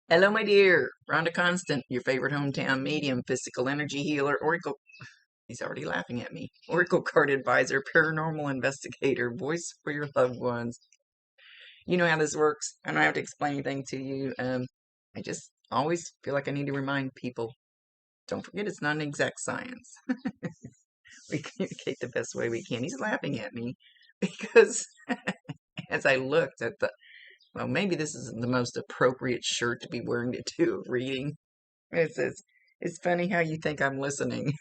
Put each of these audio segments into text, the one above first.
Hello, my dear. Rhonda Constant, your favorite hometown medium, physical energy healer, oracle. He's already laughing at me. Oracle card advisor, paranormal investigator, voice for your loved ones. You know how this works. I don't have to explain anything to you. I just always feel like I need to remind people. Don't forget, it's not an exact science. We communicate the best way we can. He's laughing at me because as I looked at well, maybe this isn't the most appropriate shirt to be wearing to do a reading. It says, it's funny how you think I'm listening.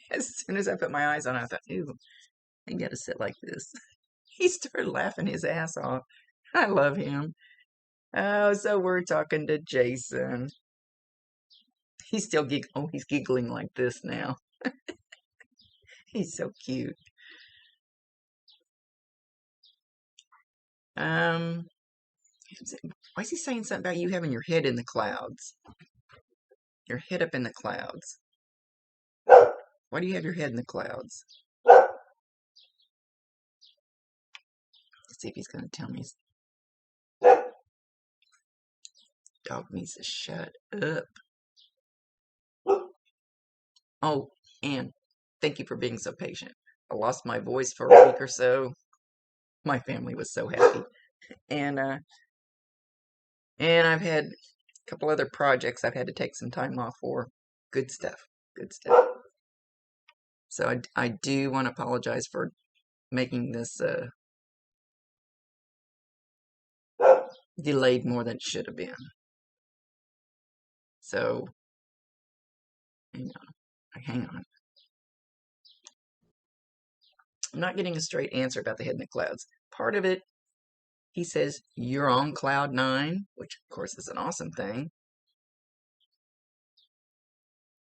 As soon as I put my eyes on it, I thought, ooh, I gotta sit like this. He started laughing his ass off. I love him. Oh, so we're talking to Jason. He's still he's giggling like this now. He's so cute. Um, why is he saying something about you having your head in the clouds? Your head up in the clouds. Why do you have your head in the clouds? Let's see if he's gonna tell me. Dog needs to shut up. Oh, and thank you for being so patient. I lost my voice for a week or so. My family was so happy. And I've had a couple other projects I've had to take some time off for. Good stuff. Good stuff. So I do want to apologize for making this delayed more than it should have been. So hang on. I'm not getting a straight answer about the head in the clouds. Part of it, he says, you're on cloud 9, which of course is an awesome thing.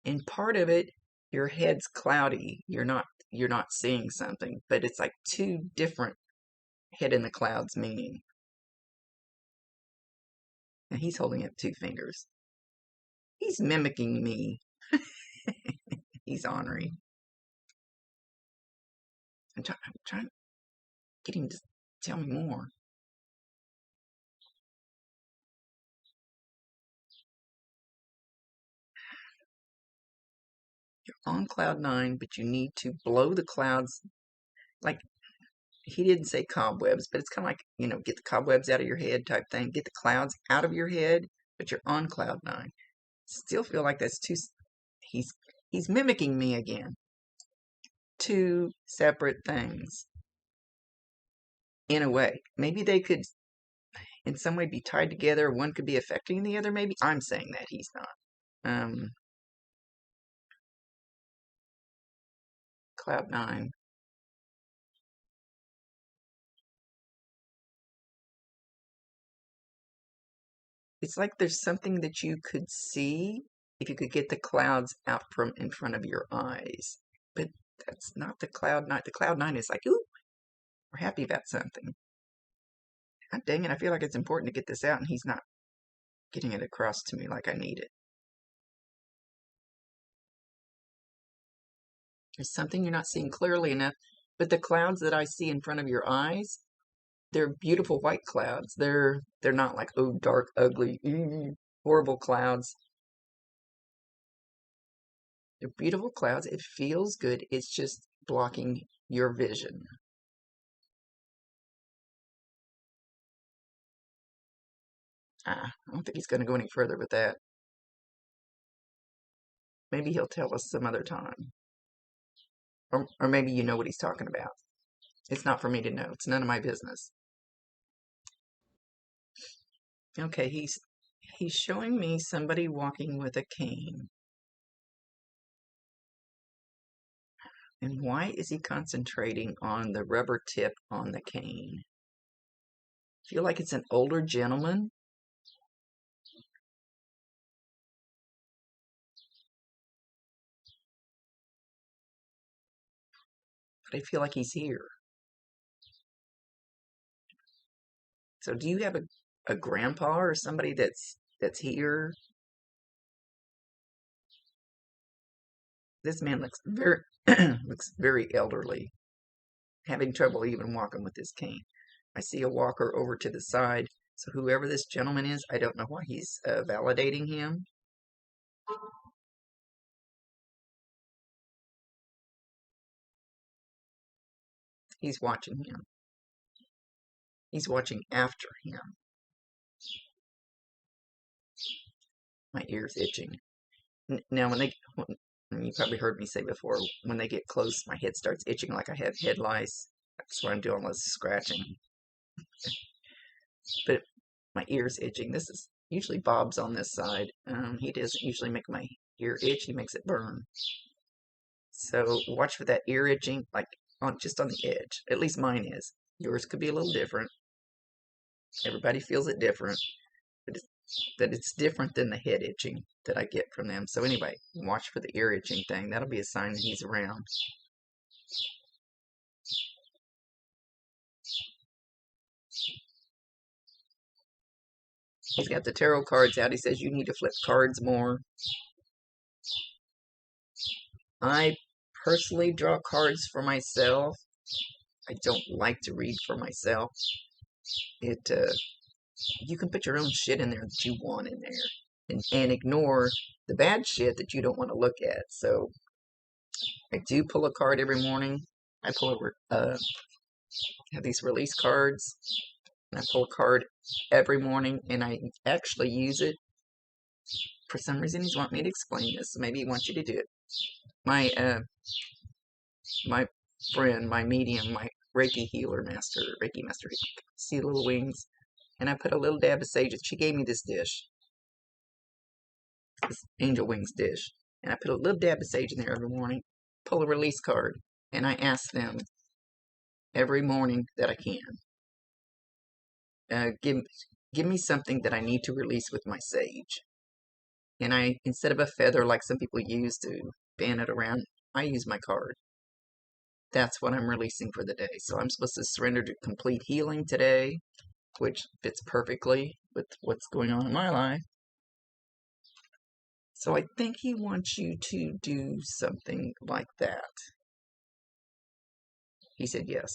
And part of it, your head's cloudy. You're not seeing something, but it's like two different head in the clouds meaning. And he's holding up 2 fingers. He's mimicking me. He's ornery. I'm trying to get him to tell me more. You're on cloud 9, but you need to blow the clouds. Like, he didn't say cobwebs, but it's kind of like, get the cobwebs out of your head type thing. Get the clouds out of your head, but you're on cloud 9. Still feel like that's too. He's mimicking me again. 2 separate things. In a way, maybe they could, in some way, be tied together. One could be affecting the other. Maybe I'm saying that he's not. Cloud 9. It's like there's something that you could see if you could get the clouds out from in front of your eyes. But that's not the cloud 9. The cloud 9 is like, ooh, we're happy about something. God dang it, I feel like it's important to get this out, and he's not getting it across to me like I need it. There's something you're not seeing clearly enough, but the clouds that I see in front of your eyes, they're beautiful white clouds. They're not like, oh, dark, ugly, horrible clouds. They're beautiful clouds. It feels good. It's just blocking your vision. I don't think he's going to go any further with that. Maybe he'll tell us some other time. Or maybe you know what he's talking about. It's not for me to know. It's none of my business. Okay, he's showing me somebody walking with a cane. And why is he concentrating on the rubber tip on the cane? I feel like it's an older gentleman. But I feel like he's here. So do you have a grandpa or somebody that's here? This man looks very elderly, having trouble even walking with his cane. I see a walker over to the side. So whoever this gentleman is, I don't know why he's validating him. He's watching him. He's watching after him. My ear's itching. Now, you probably heard me say before, when they get close, my head starts itching like I have head lice. That's why I'm doing all this scratching. But my ear's itching. This is usually Bob's on this side. He doesn't usually make my ear itch. He makes it burn. So watch for that ear itching, like just on the edge. At least mine is. Yours could be a little different. Everybody feels it different. But it's different than the head itching that I get from them. So anyway, watch for the ear itching thing. That'll be a sign that he's around. He's got the tarot cards out. He says you need to flip cards more. I personally draw cards for myself. I don't like to read for myself. You can put your own shit in there that you want in there, and ignore the bad shit that you don't want to look at. So I do pull a card every morning. I have these release cards, and I pull a card every morning, and I actually use it. For some reason, he's wanting me to explain this, so maybe he wants you to do it. My friend, my medium, my Reiki master, see little wings, and I put a little dab of sage. She gave me this dish, this angel wings dish, and I put a little dab of sage in there every morning, pull a release card, and I ask them every morning that I can, give me something that I need to release with my sage. And instead of a feather like some people use to fan it around, I use my card. That's what I'm releasing for the day. So I'm supposed to surrender to complete healing today, which fits perfectly with what's going on in my life. So I think he wants you to do something like that. He said yes.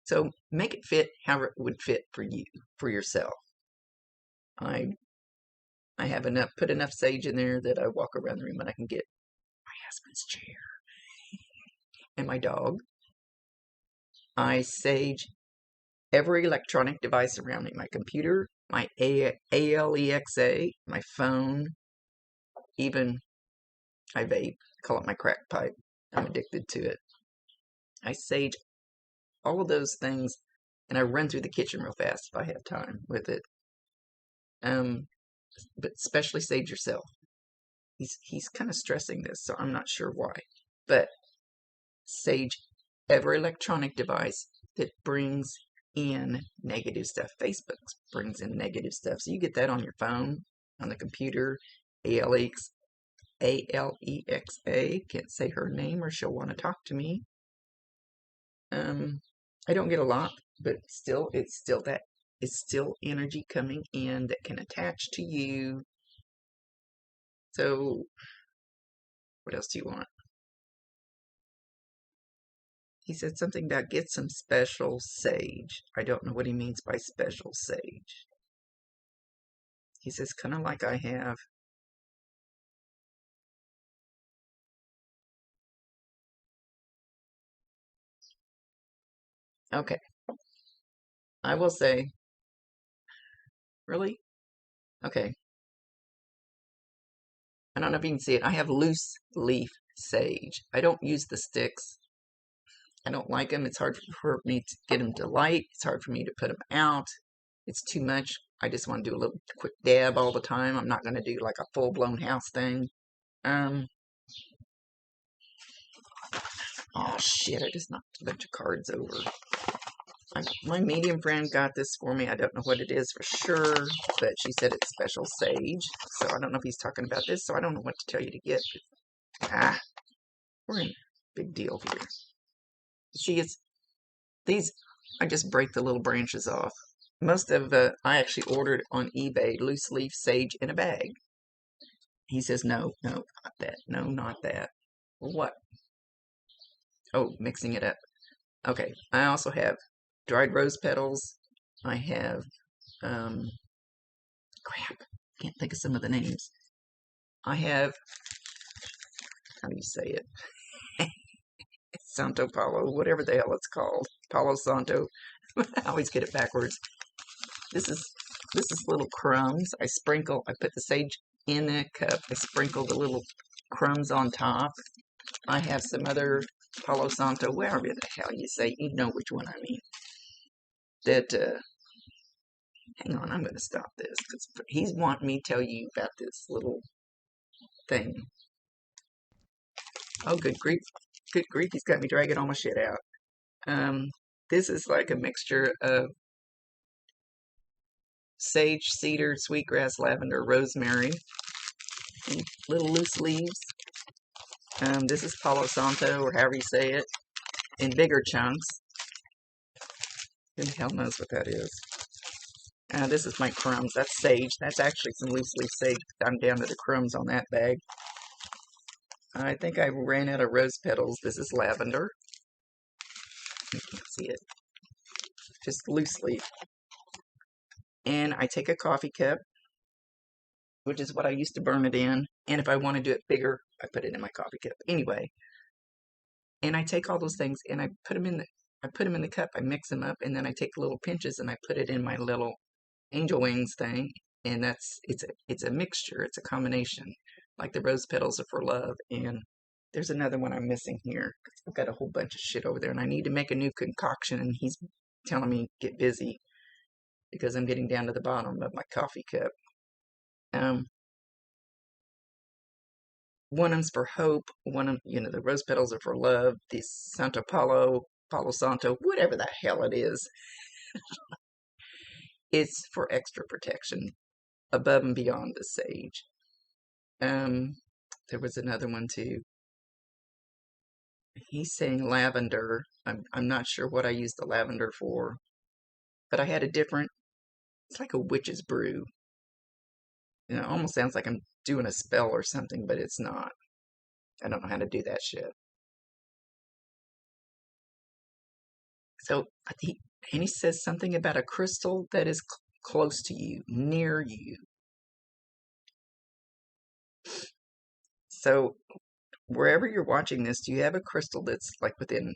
So make it fit however it would fit for you, for yourself. I have put enough sage in there that I walk around the room and I can get my husband's chair and my dog. I sage every electronic device around me, my computer, my Alexa, my phone, even I vape, call it my crack pipe. I'm addicted to it. I sage all of those things, and I run through the kitchen real fast if I have time with it. But especially sage yourself. He's kind of stressing this, so I'm not sure why. But sage every electronic device that brings in negative stuff. Facebook brings in negative stuff. So you get that on your phone, on the computer, Alexa, can't say her name or she'll want to talk to me. I don't get a lot, but still, it's still energy coming in that can attach to you. So, what else do you want? He said something about get some special sage. I don't know what he means by special sage. He says kind of like I have. Okay. I will say, really? Okay. I don't know if you can see it. I have loose leaf sage. I don't use the sticks. I don't like them. It's hard for me to get them to light. It's hard for me to put them out. It's too much. I just want to do a little quick dab all the time. I'm not going to do like a full-blown house thing. Oh shit, I just knocked a bunch of cards over. My medium friend got this for me. I don't know what it is for sure, but she said it's special sage. So I don't know if he's talking about this, so I don't know what to tell you to get. We're in a big deal here. See, I just break the little branches off. Most of I actually ordered on eBay loose leaf sage in a bag. He says, no, not that. No, not that. Well, what? Oh, mixing it up. Okay, I also have dried rose petals, I have, crap, can't think of some of the names. I have, how do you say it? Santo Palo, whatever the hell it's called. Palo Santo. I always get it backwards. This is little crumbs. I put the sage in a cup. I sprinkle the little crumbs on top. I have some other Palo Santo, wherever the hell you say, you know which one I mean. That, hang on, I'm going to stop this because he's wanting me to tell you about this little thing. Oh, good grief. Good grief, he's got me dragging all my shit out. This is like a mixture of sage, cedar, sweetgrass, lavender, rosemary, and little loose leaves. This is Palo Santo, or however you say it, in bigger chunks. Who the hell knows what that is? This is my crumbs. That's sage. That's actually some loose leaf sage. I'm down to the crumbs on that bag. I think I ran out of rose petals. This is lavender. You can't see it. Just loose leaf. And I take a coffee cup, which is what I used to burn it in. And if I want to do it bigger, I put it in my coffee cup. Anyway, and I take all those things and I put them in the cup. I mix them up, and then I take little pinches and I put it in my little angel wings thing. And it's a mixture. It's a combination. Like the rose petals are for love. And there's another one I'm missing here. I've got a whole bunch of shit over there, and I need to make a new concoction. And he's telling me get busy because I'm getting down to the bottom of my coffee cup. One of them's for hope. One of the rose petals are for love. The Santo Palo Santo, whatever the hell it is, it's for extra protection above and beyond the sage. There was another one too. He's saying lavender. I'm not sure what I used the lavender for, but I had a different. It's like a witch's brew. It almost sounds like I'm doing a spell or something, but it's not. I don't know how to do that shit. So and he says something about a crystal that is close to you, near you. So wherever you're watching this, do you have a crystal that's like within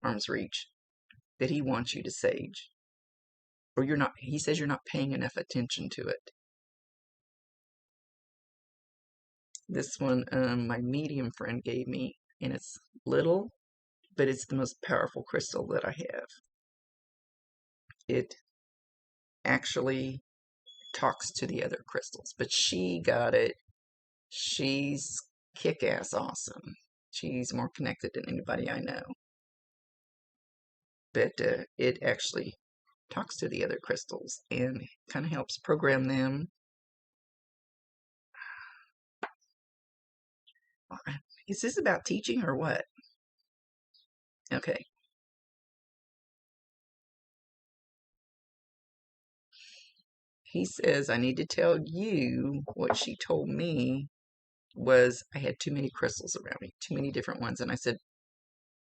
arm's reach that he wants you to sage? Or you're not, he says you're not paying enough attention to it. This one, my medium friend gave me, and it's little, but it's the most powerful crystal that I have. It actually talks to the other crystals, but she got it. She's kick-ass awesome. She's more connected than anybody I know. But it actually talks to the other crystals and kind of helps program them. Is this about teaching or what? Okay. He says, I need to tell you what she told me was I had too many crystals around me, too many different ones. And I said,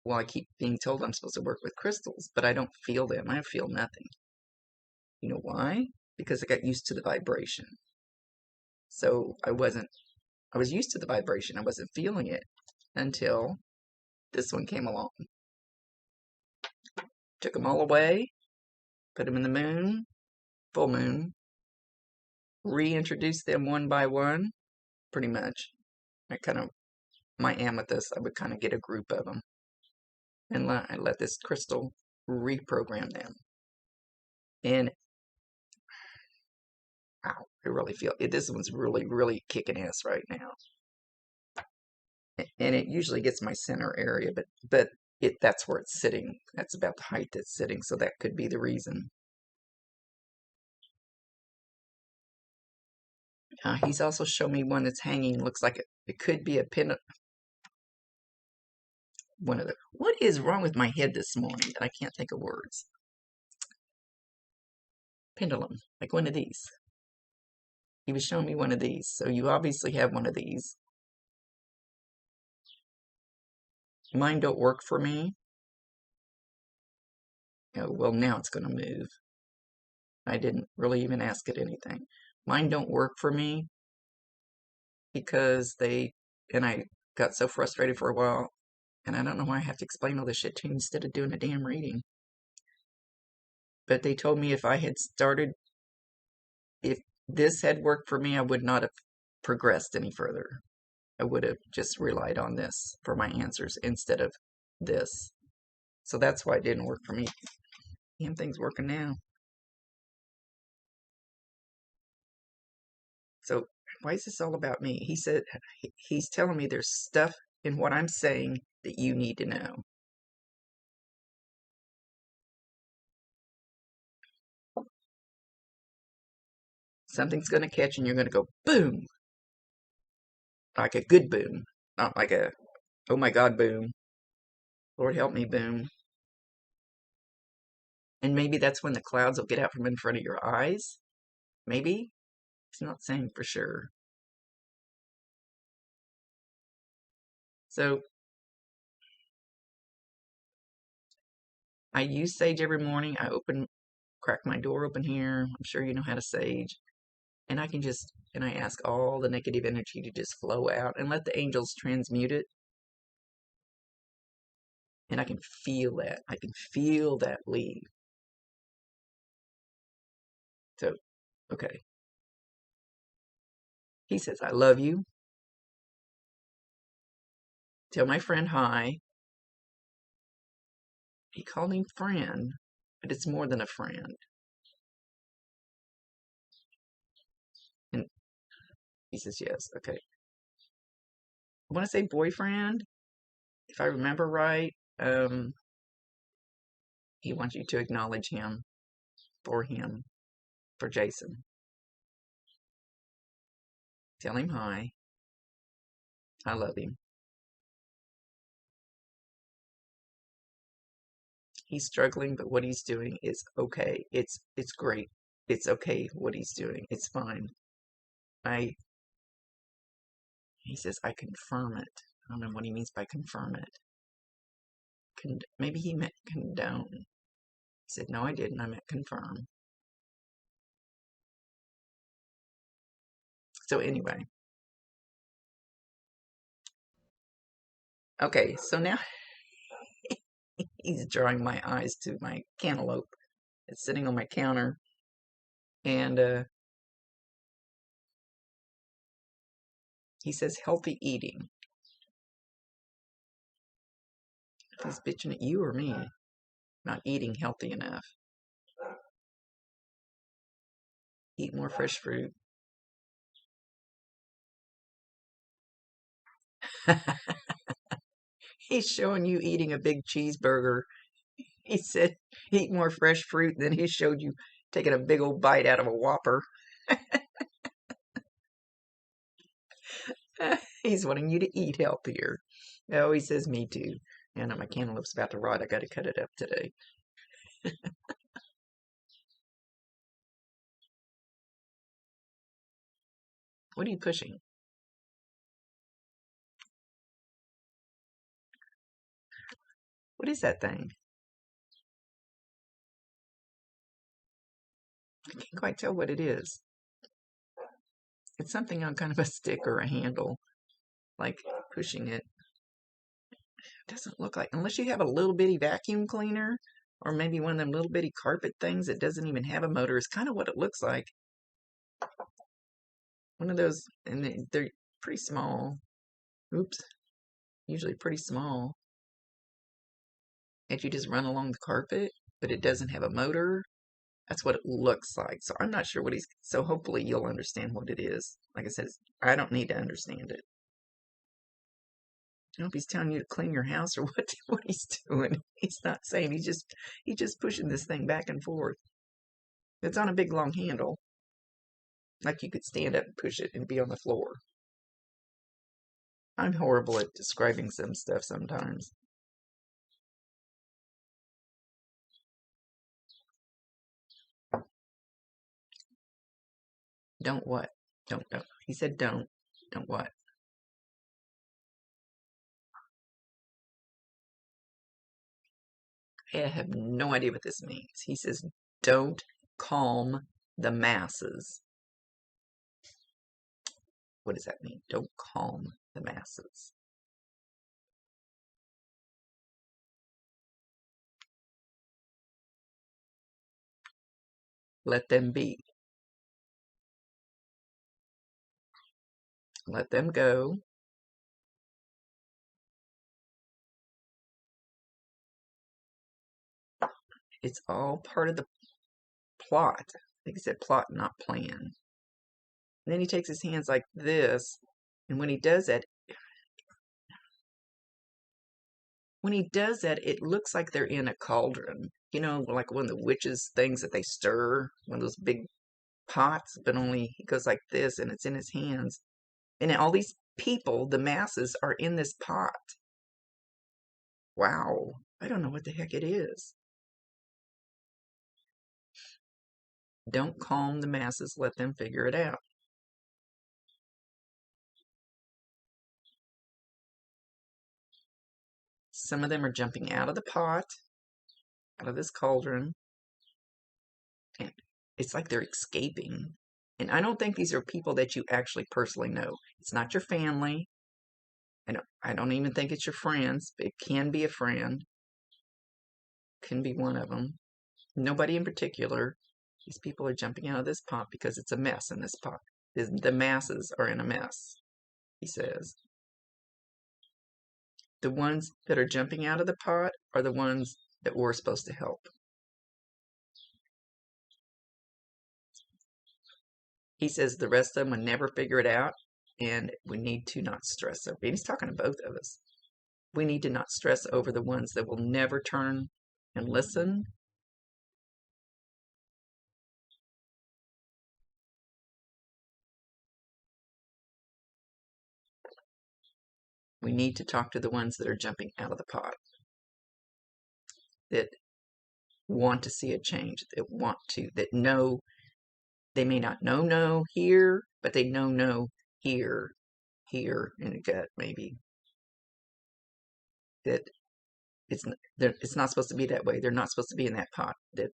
well, I keep being told I'm supposed to work with crystals, but I don't feel them. I feel nothing. You know why? Because I got used to the vibration. So I was used to the vibration. I wasn't feeling it until this one came along. Took them all away, put them in the moon, full moon, reintroduced them one by one, pretty much. My amethyst, I would kind of get a group of them. And I let this crystal reprogram them. And, wow, I really feel it. This one's really, really kicking ass right now. And it usually gets my center area, but that's where it's sitting. That's about the height it's sitting, so that could be the reason. He's also shown me one that's hanging. Looks like it could be a pin. What is wrong with my head this morning that I can't think of words? Pendulum, like one of these. He was showing me one of these, so you obviously have one of these. Mine don't work for me. Oh, well, now it's going to move. I didn't really even ask it anything. Mine don't work for me because and I got so frustrated for a while, and I don't know why I have to explain all this shit to you instead of doing a damn reading. But they told me if this had worked for me, I would not have progressed any further. I would have just relied on this for my answers instead of this. So that's why it didn't work for me. Damn thing's working now. So why is this all about me? He said he's telling me there's stuff in what I'm saying that you need to know. Something's going to catch and you're going to go boom, like a good boom, not like a oh my God boom. Lord help me boom. And maybe that's when the clouds will get out from in front of your eyes. Maybe. It's not saying for sure. So I use sage every morning. Crack my door open here. I'm sure you know how to sage. And I ask all the negative energy to just flow out and let the angels transmute it. And I can feel that. I can feel that leave. So, okay. He says, I love you. Tell my friend hi. He called him friend, but it's more than a friend. And he says, yes, okay. I want to say boyfriend, if I remember right. He wants you to acknowledge him, for Jason. Tell him hi. I love him. He's struggling, but what he's doing is okay. It's great. It's okay what he's doing. It's fine. He says, I confirm it. I don't know what he means by confirm it. Maybe he meant condone. He said, no, I didn't. I meant confirm. So anyway. Okay, so now he's drawing my eyes to my cantaloupe. It's sitting on my counter. And he says, healthy eating. If he's bitching at you or me, not eating healthy enough. Eat more fresh fruit. He's showing you eating a big cheeseburger. He said, eat more fresh fruit. Then he showed you taking a big old bite out of a Whopper. He's wanting you to eat healthier. Oh, he says, me too. And my cantaloupe's about to rot. I got to cut it up today. What are you pushing? What is that thing? I can't quite tell what it is. It's something on kind of a stick or a handle, like pushing it. It doesn't look like, unless you have a little bitty vacuum cleaner, or maybe one of them little bitty carpet things that doesn't even have a motor, is kind of what it looks like. One of those, and they're pretty small. Oops. Usually pretty small. And you just run along the carpet, but it doesn't have a motor. That's what it looks like. So I'm not sure so hopefully you'll understand what it is. Like I said, I don't need to understand it. I don't know if he's telling you to clean your house or what he's doing. He's not saying. He's just pushing this thing back and forth. It's on a big long handle. Like you could stand up and push it and be on the floor. I'm horrible at describing some stuff sometimes. Don't what? Don't. He said don't. Don't what? I have no idea what this means. He says don't calm the masses. What does that mean? Don't calm the masses. Let them be. Let them go. It's all part of the plot. I think he said plot, not plan. And then he takes his hands like this, and when he does that, it looks like they're in a cauldron. You know, like one of the witches' things that they stir, one of those big pots, but only he goes like this, and it's in his hands. And all these people, the masses, are in this pot. Wow. I don't know what the heck it is. Don't calm the masses, let them figure it out. Some of them are jumping out of the pot, out of this cauldron, and it's like they're escaping. And I don't think these are people that you actually personally know. It's not your family. I don't even think it's your friends. It can be a friend. Can be one of them. Nobody in particular. These people are jumping out of this pot because it's a mess in this pot. The masses are in a mess, he says. The ones that are jumping out of the pot are the ones that we're supposed to help. He says the rest of them will never figure it out, and we need to not stress over. And he's talking to both of us. We need to not stress over the ones that will never turn and listen. We need to talk to the ones that are jumping out of the pot, that want to see a change, that know. They may not know no here, but they know no here in the gut, maybe. That it's not supposed to be that way. They're not supposed to be in that pot. That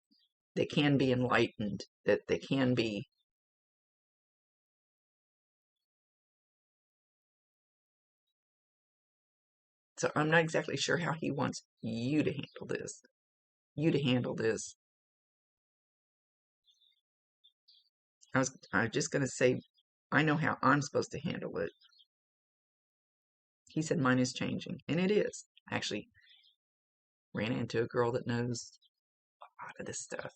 they can be enlightened. That they can be. So I'm not exactly sure how he wants you to handle this. I was just going to say, I know how I'm supposed to handle it. He said mine is changing, and it is. I actually ran into a girl that knows a lot of this stuff.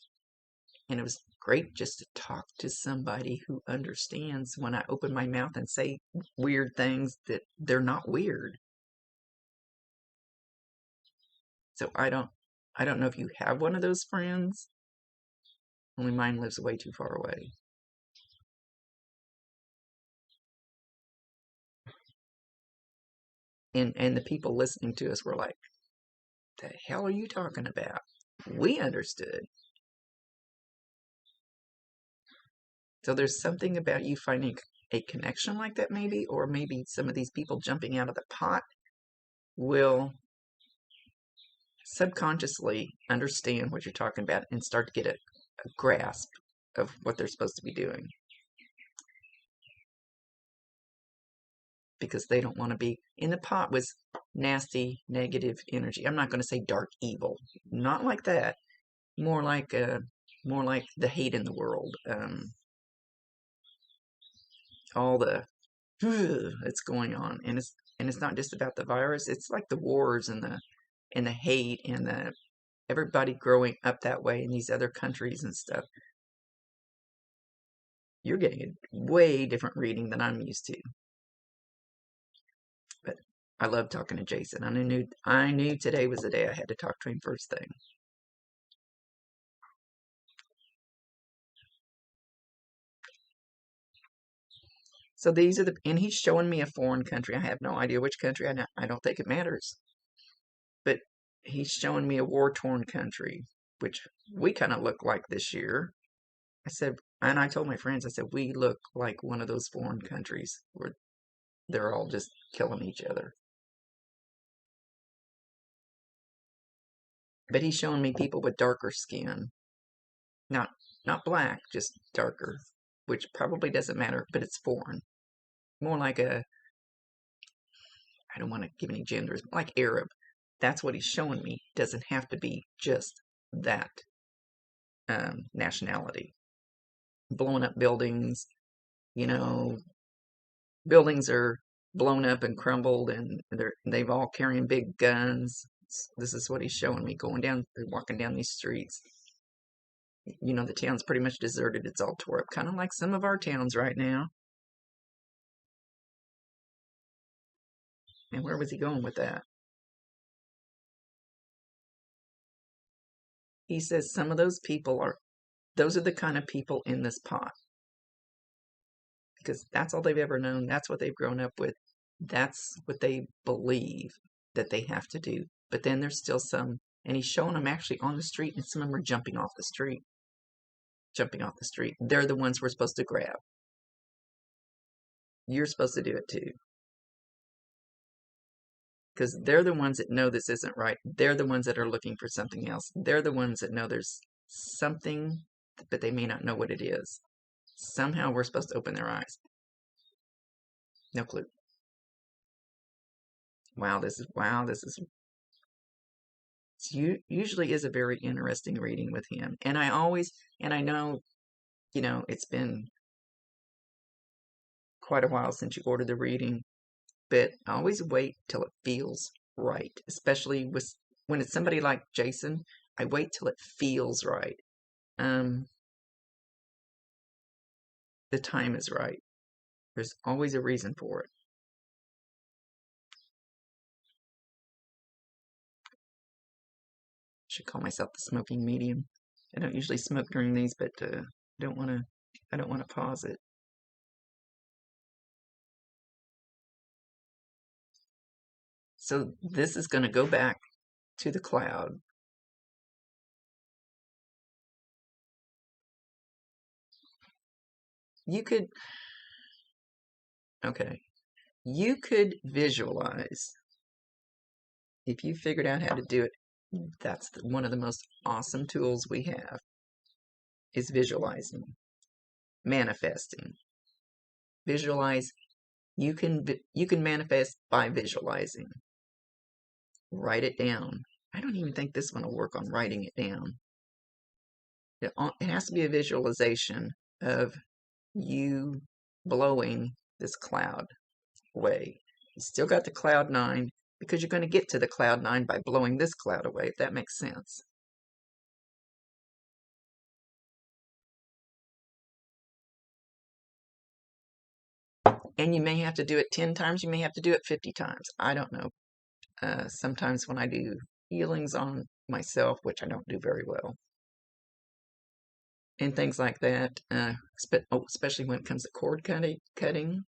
And it was great just to talk to somebody who understands when I open my mouth and say weird things that they're not weird. So I don't know if you have one of those friends. Only mine lives way too far away. And the people listening to us were like, the hell are you talking about? We understood. So there's something about you finding a connection like that, maybe, or maybe some of these people jumping out of the pot will subconsciously understand what you're talking about and start to get a grasp of what they're supposed to be doing. Because they don't want to be in the pot with nasty, negative energy. I'm not going to say dark evil, not like that. More like the hate in the world. All the that's going on, and it's not just about the virus. It's like the wars and the hate and the everybody growing up that way in these other countries and stuff. You're getting a way different reading than I'm used to. But I love talking to Jason. I knew today was the day I had to talk to him first thing. So these are and he's showing me a foreign country. I have no idea which country. I don't think it matters. But he's showing me a war-torn country, which we kind of look like this year. I told my friends, I said, we look like one of those foreign countries where they're all just killing each other. But he's showing me people with darker skin. Not Not black, just darker, which probably doesn't matter, but it's foreign. More like a, I don't want to give any genders, like Arab. That's what he's showing me. Doesn't have to be just that nationality. Blowing up buildings, you know, buildings are blown up and crumbled, and they've all carrying big guns. This is what he's showing me going down, walking down these streets. You know, the town's pretty much deserted. It's all tore up, kind of like some of our towns right now. And where was he going with that? He says some of those people are, those are the kind of people in this pot. Because that's all they've ever known. That's what they've grown up with. That's what they believe that they have to do. But then there's still some, and he's showing them actually on the street, and some of them are jumping off the street. Jumping off the street. They're the ones we're supposed to grab. You're supposed to do it too. Because they're the ones that know this isn't right. They're the ones that are looking for something else. They're the ones that know there's something, but they may not know what it is. Somehow we're supposed to open their eyes. No clue. Wow, this is usually is a very interesting reading with him. And I know, you know, it's been quite a while since you ordered the reading, but I always wait till it feels right, especially when it's somebody like Jason. I wait till it feels right. The time is right. There's always a reason for it. Should call myself the smoking medium. I don't usually smoke during these, but I don't want to pause it. So this is going to go back to the cloud. You could, okay, you could visualize. If you figured out how to do it, that's one of the most awesome tools we have, is visualizing, manifesting. Visualize. You can manifest by visualizing. Write it down. I don't even think this one will work on writing it down. It has to be a visualization of you blowing this cloud away. You still got the cloud 9, because you're going to get to the cloud 9 by blowing this cloud away, if that makes sense. And you may have to do it 10 times, you may have to do it 50 times. I don't know. Sometimes when I do healings on myself, which I don't do very well, and things like that, especially when it comes to cord cutting,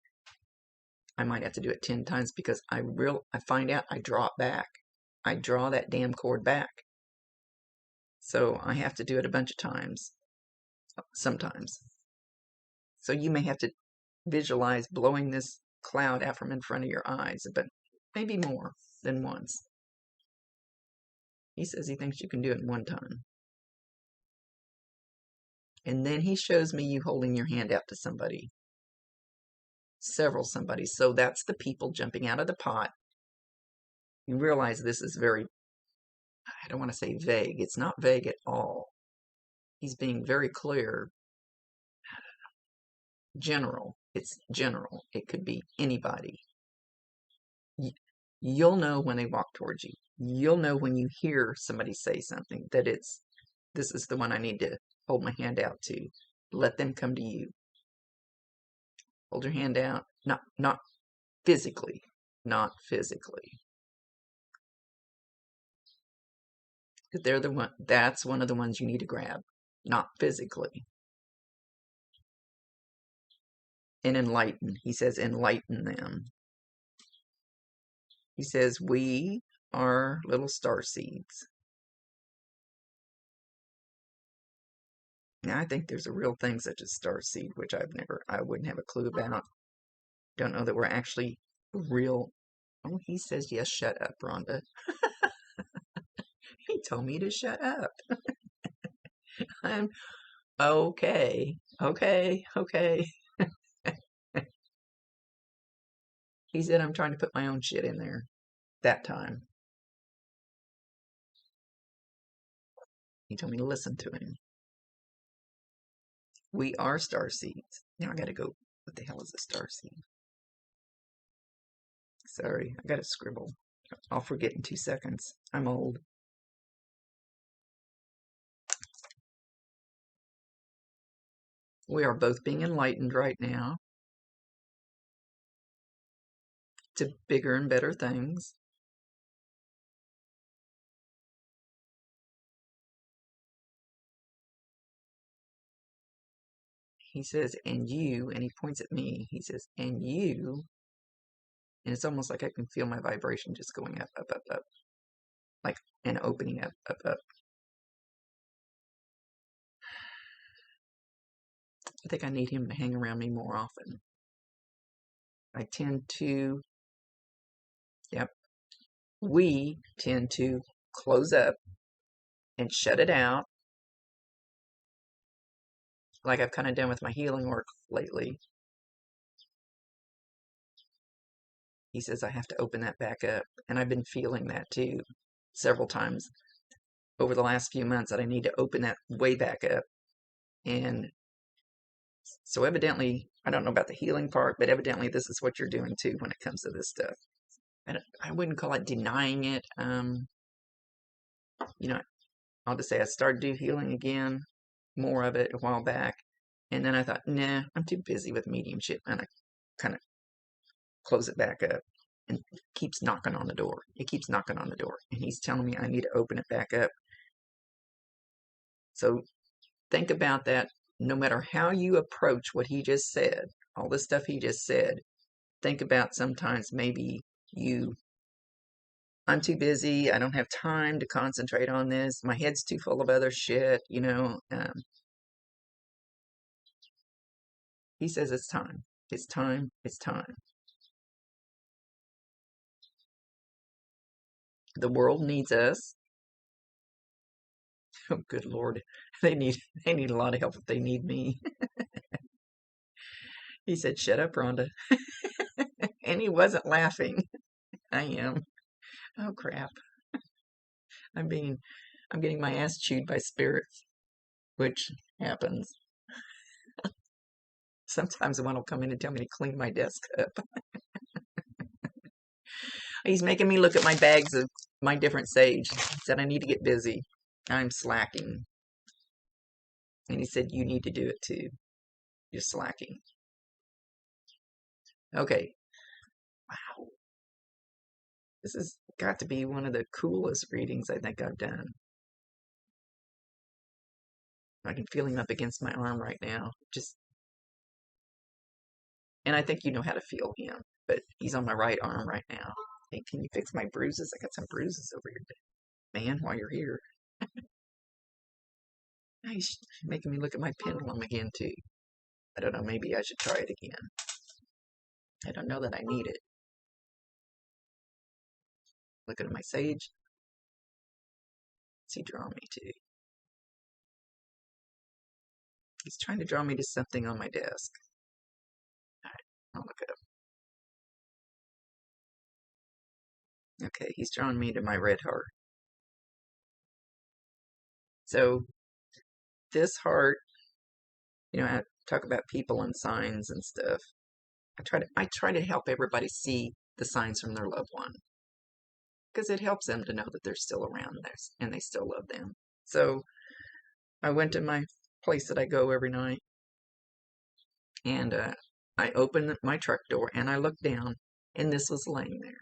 I might have to do it 10 times, because I find out I draw it back. I draw that damn cord back. So I have to do it a bunch of times, sometimes. So you may have to visualize blowing this cloud out from in front of your eyes, but maybe more than once. He says he thinks you can do it one time. And then he shows me you holding your hand out to somebody. Several somebodies. So that's the people jumping out of the pot. You realize this is very, I don't want to say vague. It's not vague at all. He's being very clear. General. It's general. It could be anybody. You'll know when they walk towards you. You'll know when you hear somebody say something that this is the one I need to hold my hand out to. Let them come to you. Hold your hand out. Not physically. Not physically. They're the one. That's one of the ones you need to grab. Not physically. And enlighten. He says enlighten them. He says we are little star seeds. Now I think there's a real thing such as star seed, which I wouldn't have a clue about. Don't know that we're actually real. Oh, he says yes, shut up, Rhonda. He told me to shut up. Okay, okay, okay. He said I'm trying to put my own shit in there that time. He told me to listen to him. We are star seeds. Now I gotta go. What the hell is a star seed? Sorry, I gotta scribble. I'll forget in 2 seconds. I'm old. We are both being enlightened right now to bigger and better things. He says, and you, and he points at me. He says, and you, and it's almost like I can feel my vibration just going up, up, up, up, like and opening up, up, up. I think I need him to hang around me more often. I tend to, yep, we tend to close up and shut it out, like I've kind of done with my healing work lately. He says I have to open that back up, and I've been feeling that too several times over the last few months, that I need to open that way back up. And so evidently, I don't know about the healing part, but evidently this is what you're doing too when it comes to this stuff. I wouldn't call it denying it. You know, I'll just say I started to do healing again, more of it a while back. And then I thought, nah, I'm too busy with mediumship. And I kind of close it back up, and it keeps knocking on the door. It keeps knocking on the door. And he's telling me I need to open it back up. So think about that. No matter how you approach what he just said, all the stuff he just said, think about sometimes maybe I'm too busy. I don't have time to concentrate on this. My head's too full of other shit, you know. He says it's time. It's time. It's time. The world needs us. Oh, good Lord. They need a lot of help if they need me. He said, shut up, Rhonda. And he wasn't laughing. I am. Oh crap. I'm getting my ass chewed by spirits, which happens. Sometimes one will come in and tell me to clean my desk up. He's making me look at my bags of my different sage. He said I need to get busy. I'm slacking. And he said, you need to do it too. You're slacking. Okay. Wow. This has got to be one of the coolest readings I think I've done. I can feel him up against my arm right now. And I think you know how to feel him, but he's on my right arm right now. Hey, can you fix my bruises? I got some bruises over here, man, while you're here. He's making me look at my pendulum again, too. I don't know, maybe I should try it again. I don't know that I need it. Looking at my sage. What's he drawing me to? He's trying to draw me to something on my desk. Alright, I'll look it up. Okay, he's drawing me to my red heart. So, this heart, you know, I talk about people and signs and stuff. I try to help everybody see the signs from their loved one, because it helps them to know that they're still around and they still love them. So I went to my place that I go every night, and I opened my truck door and I looked down, and this was laying there.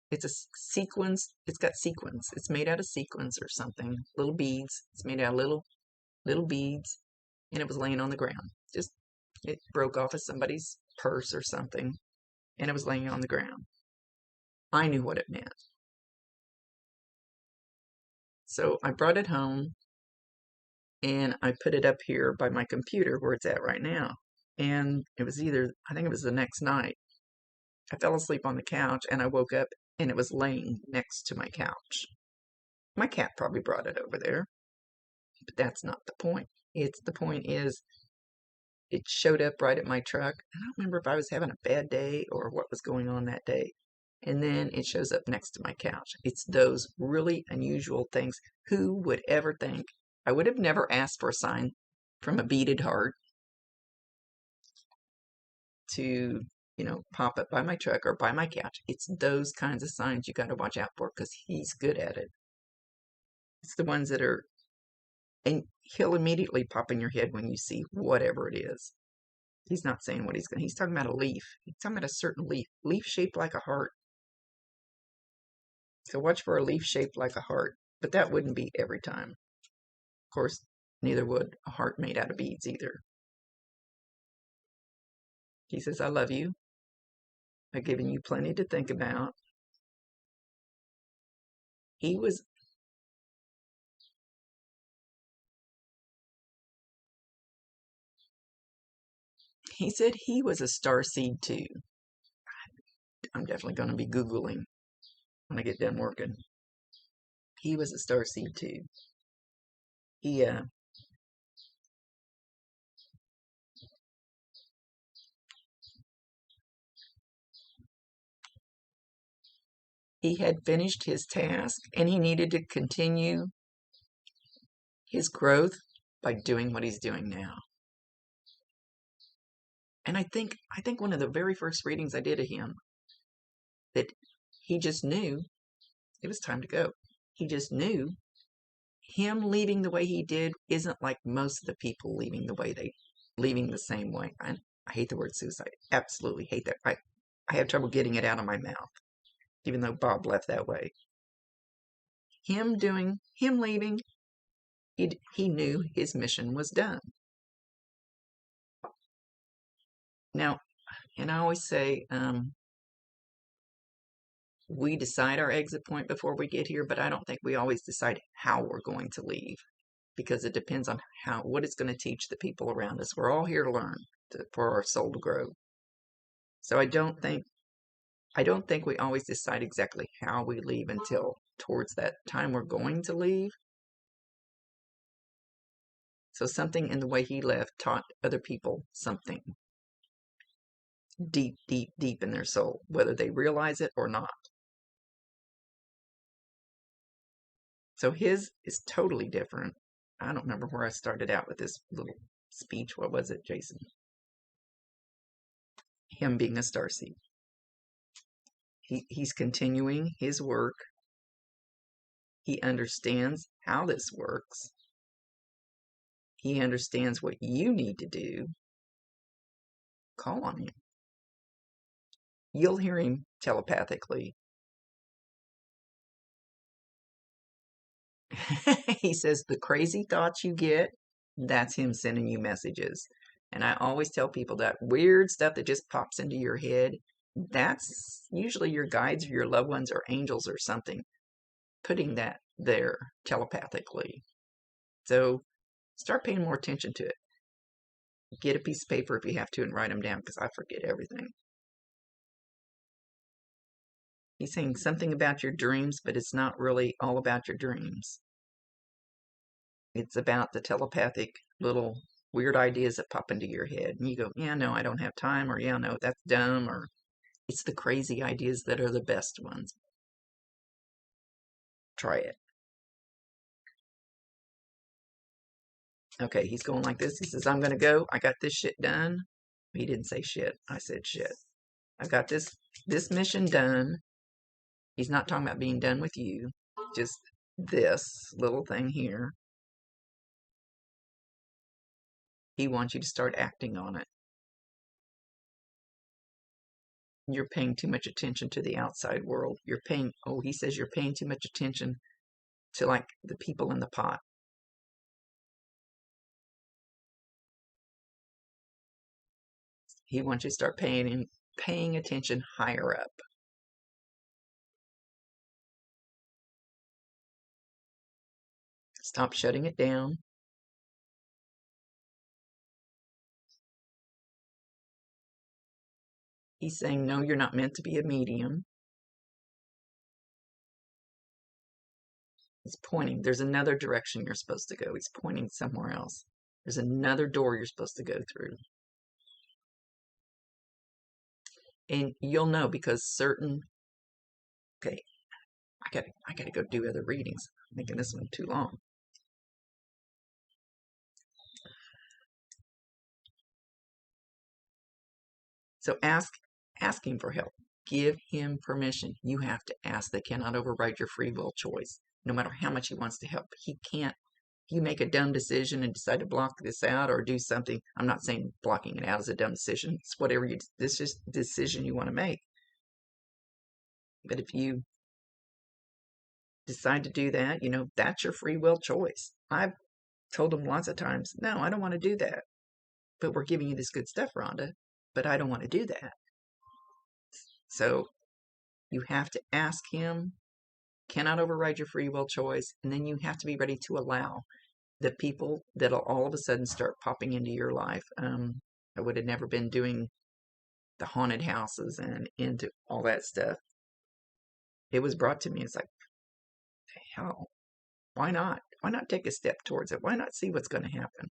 It's a sequins. It's got sequins. It's made out of sequins or something. Little beads. It's made out of little beads, and it was laying on the ground. It broke off of somebody's purse or something, and it was laying on the ground. I knew what it meant. So I brought it home, and I put it up here by my computer where it's at right now. And it was I think it was the next night, I fell asleep on the couch and I woke up and it was laying next to my couch. My cat probably brought it over there, but that's not the point. The point is, it showed up right at my truck. I don't remember if I was having a bad day or what was going on that day. And then it shows up next to my couch. It's those really unusual things. Who would ever think? I would have never asked for a sign from a beaded heart to, pop up by my truck or by my couch. It's those kinds of signs you got to watch out for because he's good at it. It's the ones that are, and he'll immediately pop in your head when you see whatever it is. He's not saying what he's talking about a leaf. He's talking about a certain leaf shaped like a heart. So watch for a leaf shaped like a heart, but that wouldn't be every time. Of course, neither would a heart made out of beads either. He says, I love you. I've given you plenty to think about. He said he was a star seed too. I'm definitely going to be Googling when I get done working. He was a star seed too. He had finished his task and he needed to continue his growth by doing what he's doing now. And I think one of the very first readings I did of him, that he just knew it was time to go. He just knew him leaving the way he did isn't like most of the people leaving the same way. I hate the word suicide. Absolutely hate that. I have trouble getting it out of my mouth, even though Bob left that way. Him leaving, he knew his mission was done. Now, and I always say, we decide our exit point before we get here, but I don't think we always decide how we're going to leave because it depends on what it's going to teach the people around us. We're all here to learn, for our soul to grow. So I don't think we always decide exactly how we leave until towards that time we're going to leave. So something in the way he left taught other people something deep, deep, deep in their soul, whether they realize it or not. So his is totally different. I don't remember where I started out with this little speech. What was it, Jason? Him being a starseed. He's continuing his work. He understands how this works. He understands what you need to do. Call on him. You'll hear him telepathically. He says the crazy thoughts you get, that's him sending you messages. And I always tell people that weird stuff that just pops into your head, that's usually your guides or your loved ones or angels or something putting that there telepathically. So start paying more attention to it. Get a piece of paper if you have to and write them down because I forget everything. He's saying something about your dreams, but it's not really all about your dreams. It's about the telepathic little weird ideas that pop into your head. And you go, yeah, no, I don't have time, or yeah, no, that's dumb, or it's the crazy ideas that are the best ones. Try it. Okay, he's going like this. He says, I'm going to go. I got this shit done. He didn't say shit. I said shit. I got this mission done. He's not talking about being done with you. Just this little thing here. He wants you to start acting on it. You're paying too much attention to the outside world. He says you're paying too much attention to like the people in the pot. He wants you to start paying attention higher up. Stop shutting it down. He's saying, no, you're not meant to be a medium. He's pointing. There's another direction you're supposed to go. He's pointing somewhere else. There's another door you're supposed to go through. And you'll know because certain, okay, I gotta go do other readings. I'm making this one too long. So ask him for help. Give him permission. You have to ask. They cannot override your free will choice. No matter how much he wants to help, he can't. If you make a dumb decision and decide to block this out or do something, I'm not saying blocking it out is a dumb decision. It's whatever this is decision you want to make. But if you decide to do that, that's your free will choice. I've told him lots of times, no, I don't want to do that. But we're giving you this good stuff, Rhonda. But I don't want to do that. So you have to ask him, cannot override your free will choice, and then you have to be ready to allow the people that'll all of a sudden start popping into your life. I would have never been doing the haunted houses and into all that stuff. It was brought to me. It's like, hell, why not? Why not take a step towards it? Why not see what's going to happen?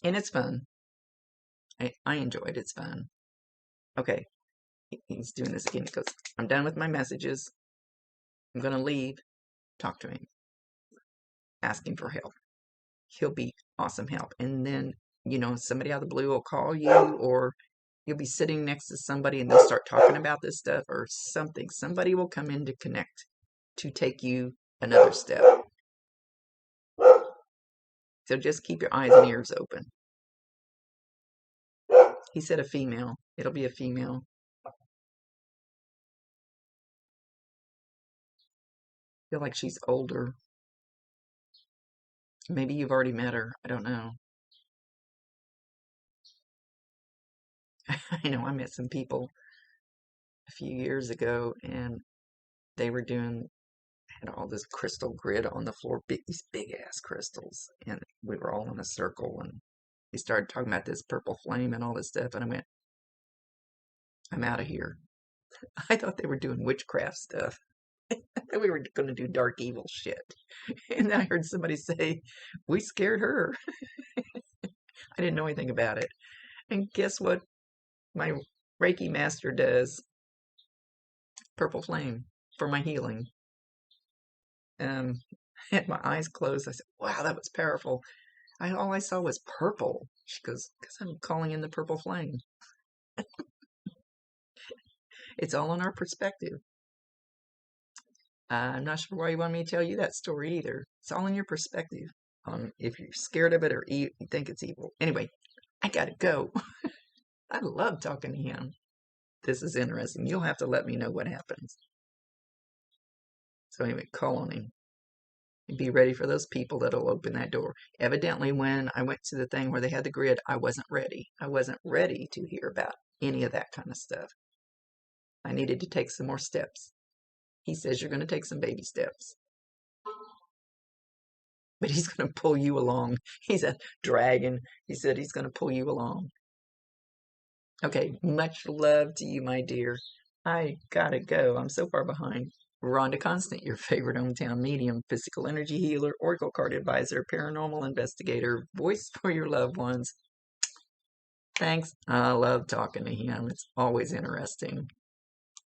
And it's fun. I enjoy it. It's fun. Okay. He's doing this again. He goes, I'm done with my messages. I'm going to leave. Talk to him. Ask him for help. He'll be awesome help. And then, somebody out of the blue will call you, or you'll be sitting next to somebody and they'll start talking about this stuff or something. Somebody will come in to connect, to take you another step. So just keep your eyes and ears open. He said a female. It'll be a female. I feel like she's older. Maybe you've already met her. I don't know. I know I met some people a few years ago, and they were had all this crystal grid on the floor, these big ass crystals, and we were all in a circle, and they started talking about this purple flame and all this stuff, and I went, I'm out of here. I thought they were doing witchcraft stuff. I thought we were going to do dark evil shit. And then I heard somebody say, we scared her. I didn't know anything about it. And guess what my Reiki master does? Purple flame for my healing. I had my eyes closed. I said, wow, that was powerful. All I saw was purple. She goes, because I'm calling in the purple flame. It's all in our perspective. I'm not sure why you want me to tell you that story either. It's all in your perspective. If you're scared of it or you think it's evil. Anyway, I gotta go. I love talking to him. This is interesting. You'll have to let me know what happens. So anyway, call on him. And be ready for those people that'll open that door. Evidently, when I went to the thing where they had the grid, I wasn't ready. I wasn't ready to hear about any of that kind of stuff. I needed to take some more steps. He says you're going to take some baby steps. But he's going to pull you along. He's a dragon. He said he's going to pull you along. Okay, much love to you, my dear. I gotta go. I'm so far behind. Rhonda Constant, your favorite hometown medium, physical energy healer, oracle card advisor, paranormal investigator, voice for your loved ones. Thanks. I love talking to him. It's always interesting.